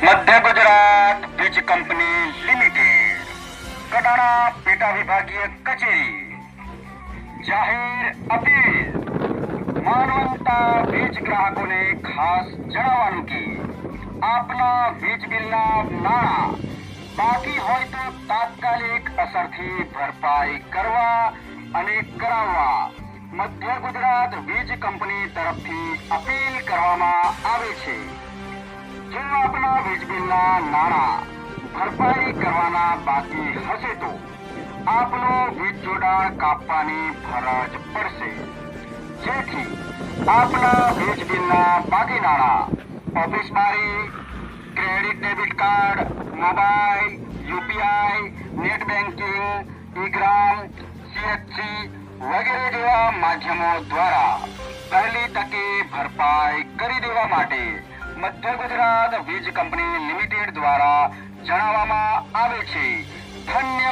मध्य गुजरात वीज company limited कटाणा PETA विभागीय कचेरी जाहिर अपील मानवंता वीज ग्राहकोने खास જણાવવાનું કે આપના વીજ બિલના નાણાં બાકી હોય તો તાત્કાલિક અસરથી ભરપાઈ કરવા અને કરાવવા મધ્ય ગુજરાત વીજ કંપની તરફથી અપીલ કરવામાં આવે છે। જો આપના વીજ બિલના નાણાં ભરપાઈ કરવાના બાકી હશે તો આપનો વીજ જોડાણ કાપવાની ફરજ પડશે, જેથી આપના વીજ બિલના બાકી નાણાં ઓફિસ બારી, credit debit card, mobile, UPI, net banking, ઈ-ગ્રામ, સીએચસી વગેરે જેવા માધ્યમો દ્વારા પહેલી તકે ભરપાઈ કરી દેવા માટે મધ્ય ગુજરાત વીજ કંપની લિમિટેડ દ્વારા જણાવવામાં આવે છે। ધન્યવાદ।